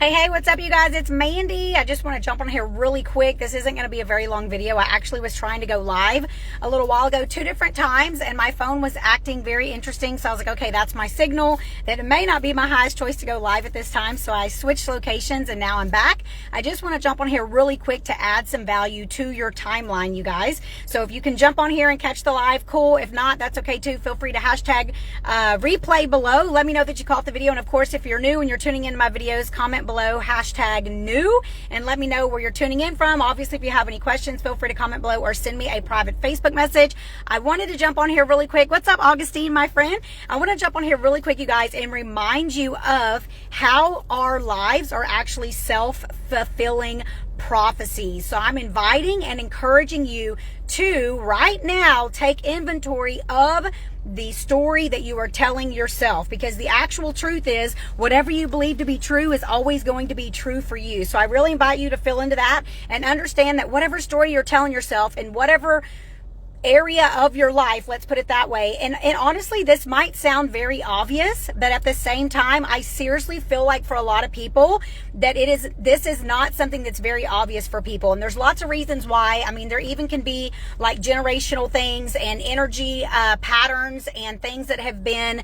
Hey, what's up, you guys? It's Mandy. I just want to jump on here really quick. This isn't going to be a very long video. I actually was trying to go live a little while ago, 2 different times, and my phone was acting very interesting. So I was like, okay, that's my signal that it may not be my highest choice to go live at this time. So I switched locations and now I'm back. I just want to jump on here really quick to add some value to your timeline, you guys. So if you can jump on here and catch the live, cool. If not, that's okay too. Feel free to hashtag replay below. Let me know that you caught the video. And of course, if you're new and you're tuning into my videos, comment below hashtag new and let me know where you're tuning in from. Obviously, if you have any questions, feel free to comment below or send me a private Facebook message. I wanted to jump on here really quick. What's up, Augustine, my friend? I want to jump on here really quick, you guys, and remind you of how our lives are actually self-fulfilling prophecies. So I'm inviting and encouraging you to right now take inventory of the story that you are telling yourself, because the actual truth is whatever you believe to be true is always going to be true for you. So I really invite you to fill into that and understand that whatever story you're telling yourself in whatever area of your life, let's put it that way. And honestly, this might sound very obvious, but at the same time, I seriously feel like for a lot of people that this is not something that's very obvious for people. And there's lots of reasons why. I mean, there even can be like generational things and energy patterns and things that have been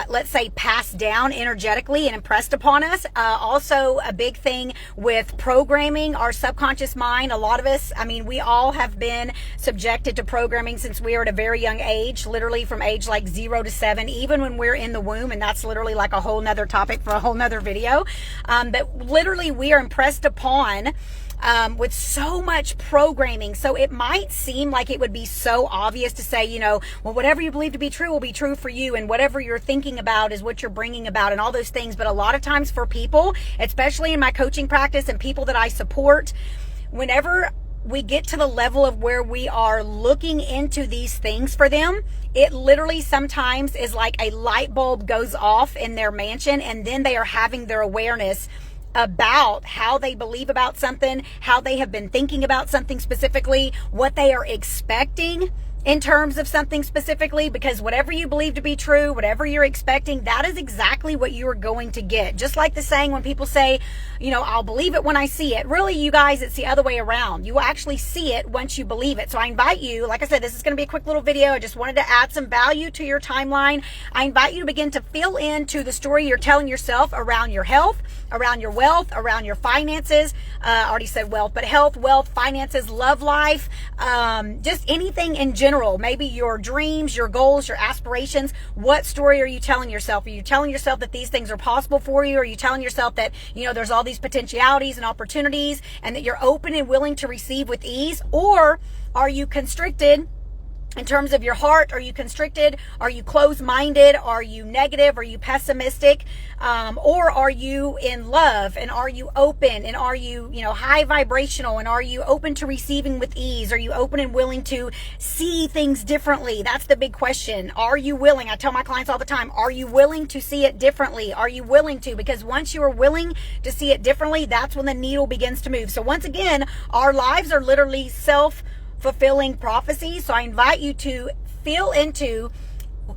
let's say passed down energetically and impressed upon us. Also a big thing with programming our subconscious mind. A lot of us, I mean, we all have been subjected to programming since we are at a very young age, literally from age like 0 to 7, even when we're in the womb. And that's literally like a whole nother topic for a whole nother video. But literally we are impressed upon with so much programming. So it might seem like it would be so obvious to say, you know, well, whatever you believe to be true will be true for you, and whatever you're thinking about is what you're bringing about, and all those things. But a lot of times for people, especially in my coaching practice and people that I support, whenever we get to the level of where we are looking into these things for them, it literally sometimes is like a light bulb goes off in their mansion, and then they are having their awareness about how they believe about something, how they have been thinking about something specifically, what they are expecting in terms of something specifically, because whatever you believe to be true, whatever you're expecting, that is exactly what you are going to get. Just like the saying when people say, you know, I'll believe it when I see it. Really, you guys, it's the other way around. You will actually see it once you believe it. So I invite you, like I said, this is going to be a quick little video. I just wanted to add some value to your timeline. I invite you to begin to fill into the story you're telling yourself around your health, around your wealth, around your finances. I already said wealth, but health, wealth, finances, love life, just anything in general. Maybe your dreams, your goals, your aspirations. What story are you telling yourself? Are you telling yourself that these things are possible for you? Are you telling yourself that, you know, there's all these potentialities and opportunities and that you're open and willing to receive with ease? Or are you constricted in terms of your heart? Are you constricted? Are you closed-minded? Are you negative? Are you pessimistic? Or are you in love? And are you open? And are you, you know, high vibrational? And are you open to receiving with ease? Are you open and willing to see things differently? That's the big question. Are you willing? I tell my clients all the time, are you willing to see it differently? Are you willing to? Because once you are willing to see it differently, that's when the needle begins to move. So once again, our lives are literally self-fulfilling prophecy. So I invite you to feel into,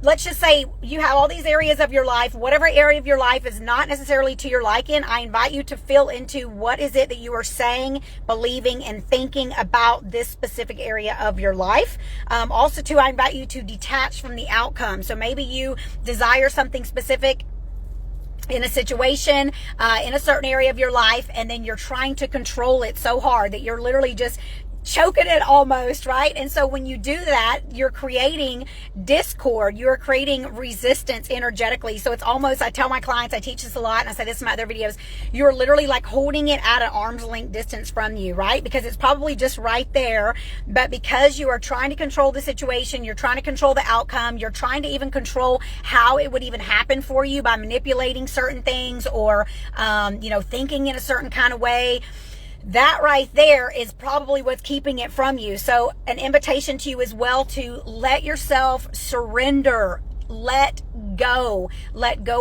let's just say you have all these areas of your life, whatever area of your life is not necessarily to your liking, I invite you to feel into what is it that you are saying, believing, and thinking about this specific area of your life. Also too, I invite you to detach from the outcome. So maybe you desire something specific in a situation, in a certain area of your life, and then you're trying to control it so hard that you're literally just choking it almost, right? And so when you do that, you're creating discord, you're creating resistance energetically. So it's almost, I tell my clients, I teach this a lot, and I say this in my other videos, you're literally like holding it at an arm's length distance from you, right? Because it's probably just right there, but because you are trying to control the situation, you're trying to control the outcome, you're trying to even control how it would even happen for you by manipulating certain things or, you know, thinking in a certain kind of way. That right there is probably what's keeping it from you. So an invitation to you as well to let yourself surrender, let go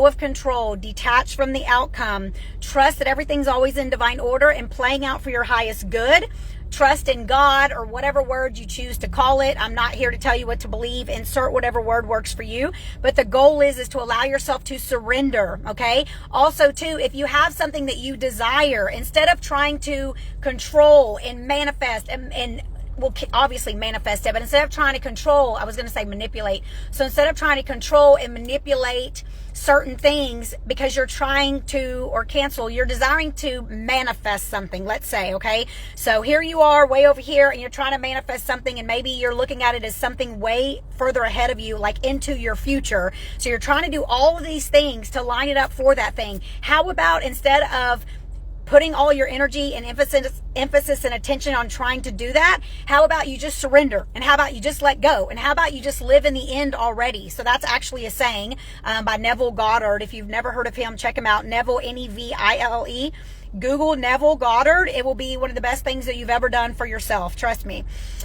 of control, detach from the outcome, trust that everything's always in divine order and playing out for your highest good. trust in God, or whatever word you choose to call it. I'm not here to tell you what to believe. Insert whatever word works for you. But the goal is to allow yourself to surrender, okay? Also, too, if you have something that you desire, instead of trying to control and manifest and well, obviously manifest it, but instead of trying to control, I was going to say manipulate. So instead of trying to control and manipulate certain things because you're trying to, or cancel, you're desiring to manifest something, let's say, okay? So here you are way over here and you're trying to manifest something, and maybe you're looking at it as something way further ahead of you, like into your future. So you're trying to do all of these things to line it up for that thing. How about instead of putting all your energy and emphasis and attention on trying to do that, how about you just surrender? And how about you just let go? And how about you just live in the end already? So that's actually a saying by Neville Goddard. If you've never heard of him, check him out. Neville, Neville. Google Neville Goddard. It will be one of the best things that you've ever done for yourself. Trust me.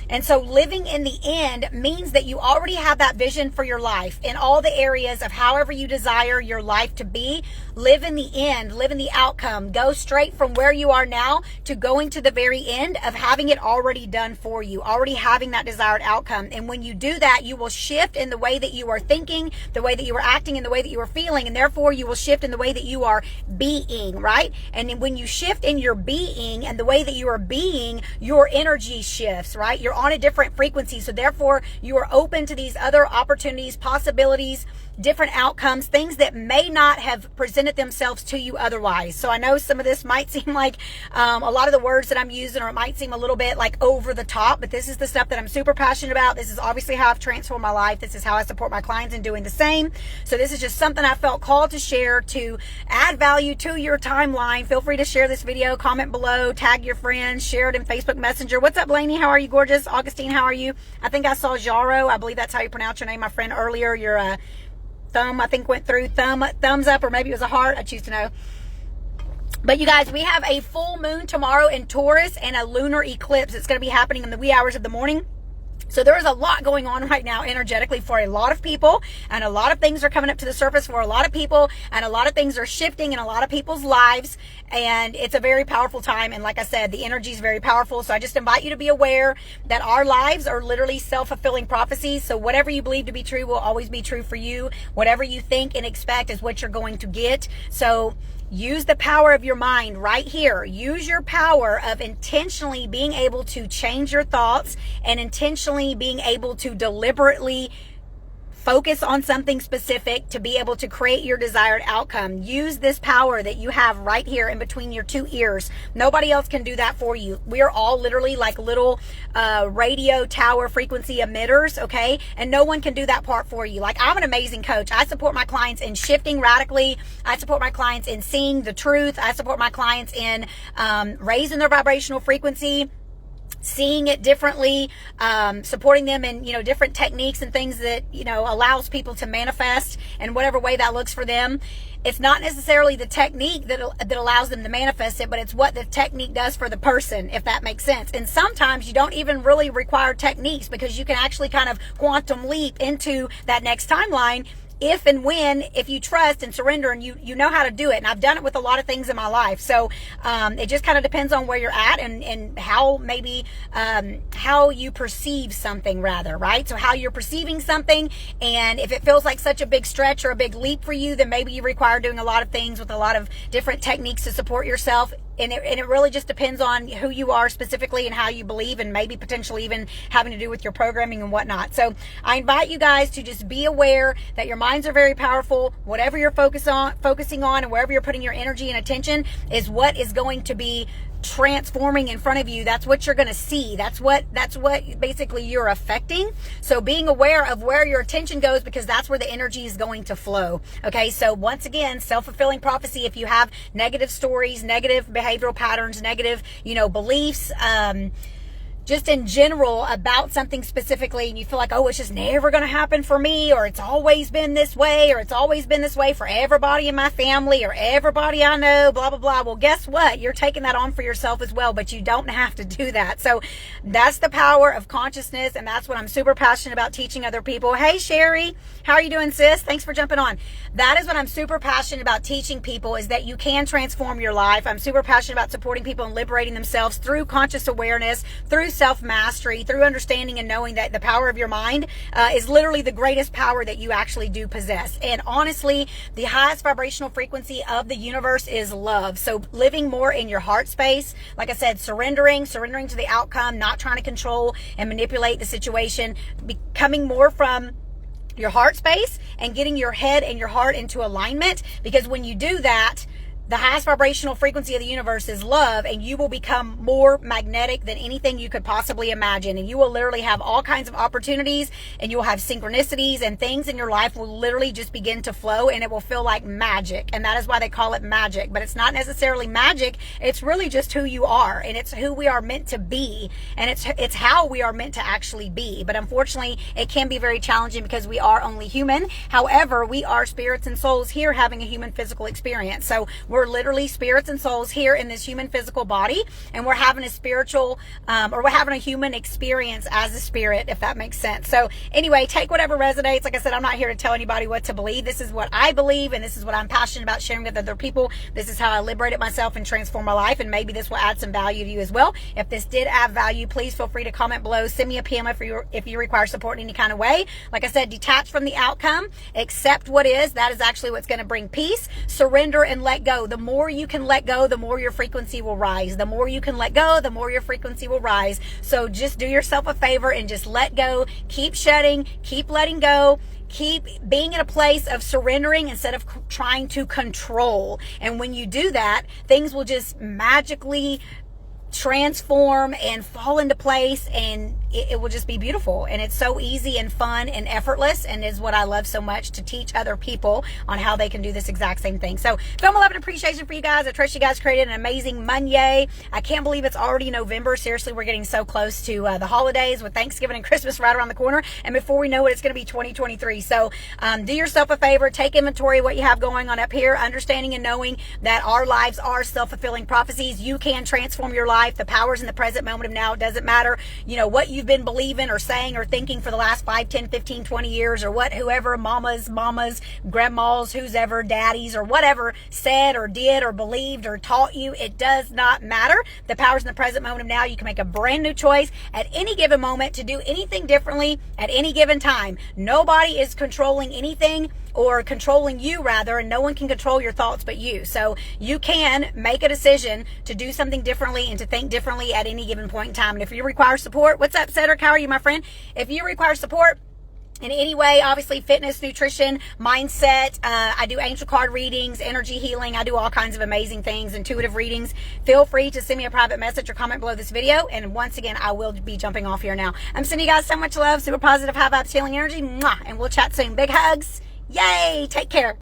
And so living in the end means that you already have that vision for your life in all the areas of however you desire your life to be. Live in the end, live in the outcome. Go straight from where you are now to going to the very end of having it already done for you, already having that desired outcome. And when you do that, you will shift in the way that you are thinking, the way that you are acting, and the way that you are feeling. And therefore, you will shift in the way that you are being, right? And when you shift in your being and the way that you are being, your energy shifts, right? You're on a different frequency. So therefore, you are open to these other opportunities, possibilities, different outcomes, things that may not have presented themselves to you otherwise. So I know some of this might seem like a lot of the words that I'm using, or it might seem a little bit like over the top, but this is the stuff that I'm super passionate about. This is obviously how I've transformed my life. This is how I support my clients in doing the same. So this is just something I felt called to share to add value to your timeline. Feel free to share this video, comment below, tag your friends, share it in Facebook Messenger. What's up, Blaney? How are you, gorgeous? Augustine, how are you? I think I saw Jaro. I believe that's how you pronounce your name, my friend, earlier. Your thumb, I think, went through. Thumbs up, or maybe it was a heart. I choose to know. But you guys, we have a full moon tomorrow in Taurus and a lunar eclipse. It's going to be happening in the wee hours of the morning. So there is a lot going on right now energetically for a lot of people, and a lot of things are coming up to the surface for a lot of people, and a lot of things are shifting in a lot of people's lives, and it's a very powerful time. And like I said, the energy is very powerful. So I just invite you to be aware that our lives are literally self-fulfilling prophecies. So whatever you believe to be true will always be true for you. Whatever you think and expect is what you're going to get. So use the power of your mind right here. Use your power of intentionally being able to change your thoughts and intentionally being able to deliberately focus on something specific to be able to create your desired outcome. Use this power that you have right here in between your two ears. Nobody else can do that for you. We are all literally like little radio tower frequency emitters, okay? And no one can do that part for you. Like, I'm an amazing coach. I support my clients in shifting radically. I support my clients in seeing the truth. I support my clients in raising their vibrational frequency, seeing it differently, supporting them in, different techniques and things that, allows people to manifest in whatever way that looks for them. It's not necessarily the technique that allows them to manifest it, but it's what the technique does for the person, if that makes sense. And sometimes you don't even really require techniques, because you can actually kind of quantum leap into that next timeline if you trust and surrender and you know how to do it. And I've done it with a lot of things in my life. So it just kind of depends on where you're at and how maybe how you perceive something, rather, right? So how you're perceiving something, and if it feels like such a big stretch or a big leap for you, then maybe you require doing a lot of things with a lot of different techniques to support yourself. And it really just depends on who you are specifically and how you believe, and maybe potentially even having to do with your programming and whatnot. So I invite you guys to just be aware that your minds are very powerful. Whatever you're focusing on and wherever you're putting your energy and attention is what is going to be transforming in front of you. That's what you're going to see. That's what basically you're affecting. So being aware of where your attention goes, because that's where the energy is going to flow. Okay. So once again, self-fulfilling prophecy. If you have negative stories, negative behavioral patterns, negative, beliefs, just in general about something specifically, and you feel like, oh, it's just never going to happen for me, or it's always been this way, or it's always been this way for everybody in my family or everybody I know, blah, blah, blah. Well, guess what? You're taking that on for yourself as well, but you don't have to do that. So that's the power of consciousness, and that's what I'm super passionate about teaching other people. Hey, Sherry, how are you doing, sis? Thanks for jumping on. That is what I'm super passionate about teaching people, is that you can transform your life. I'm super passionate about supporting people and liberating themselves through conscious awareness, through self-mastery, through understanding and knowing that the power of your mind is literally the greatest power that you actually do possess. And honestly, the highest vibrational frequency of the universe is love. So living more in your heart space, like I said, surrendering to the outcome, not trying to control and manipulate the situation, becoming more from your heart space and getting your head and your heart into alignment. Because when you do that, the highest vibrational frequency of the universe is love, and you will become more magnetic than anything you could possibly imagine. And you will literally have all kinds of opportunities, and you will have synchronicities, and things in your life will literally just begin to flow, and it will feel like magic. And that is why they call it magic. But it's not necessarily magic. It's really just who you are, and it's who we are meant to be, and it's how we are meant to actually be. But unfortunately, it can be very challenging because we are only human. However, we are spirits and souls here having a human physical experience. So we're literally spirits and souls here in this human physical body, and we're having a spiritual or we're having a human experience as a spirit, if that makes sense. So anyway, take whatever resonates. Like I said, I'm not here to tell anybody what to believe. This is what I believe, and this is what I'm passionate about sharing with other people. This is how I liberated myself and transformed my life, and maybe this will add some value to you as well. If this did add value, please feel free to comment below. Send me a PM if you require support in any kind of way. Like I said, detach from the outcome, accept what is. That is actually what's going to bring peace. Surrender and let go. The more you can let go, the more your frequency will rise. The more you can let go, the more your frequency will rise. So just do yourself a favor and just let go. Keep shedding, keep letting go. Keep being in a place of surrendering instead of trying to control. And when you do that, things will just magically transform and fall into place, and it will just be beautiful. And it's so easy and fun and effortless, and is what I love so much, to teach other people on how they can do this exact same thing. So film love and appreciation for you guys. I trust you guys created an amazing Monday. I can't believe it's already November. Seriously, we're getting so close to the holidays, with Thanksgiving and Christmas right around the corner, and before we know it, it's going to be 2023. So do yourself a favor, take inventory of what you have going on up here, understanding and knowing that our lives are self-fulfilling prophecies. You can transform your life. The power's in the present moment of now. It doesn't matter, what you've been believing or saying or thinking for the last 5, 10, 15, 20 years, or whoever mamas, grandmas, who's ever, daddies, or whatever said or did or believed or taught you. It does not matter. The power's in the present moment of now. You can make a brand new choice at any given moment to do anything differently at any given time. Nobody is controlling anything, or controlling you rather, and no one can control your thoughts but you. So you can make a decision to do something differently and to think differently at any given point in time. And if you require support, what's up, Cedric? How are you, my friend? If you require support in any way, obviously fitness, nutrition, mindset, I do angel card readings, energy healing, I do all kinds of amazing things, intuitive readings, feel free to send me a private message or comment below this video. And once again, I will be jumping off here now. I'm sending you guys so much love, super positive, high vibes, healing energy, mwah, and we'll chat soon. Big hugs. Yay! Take care.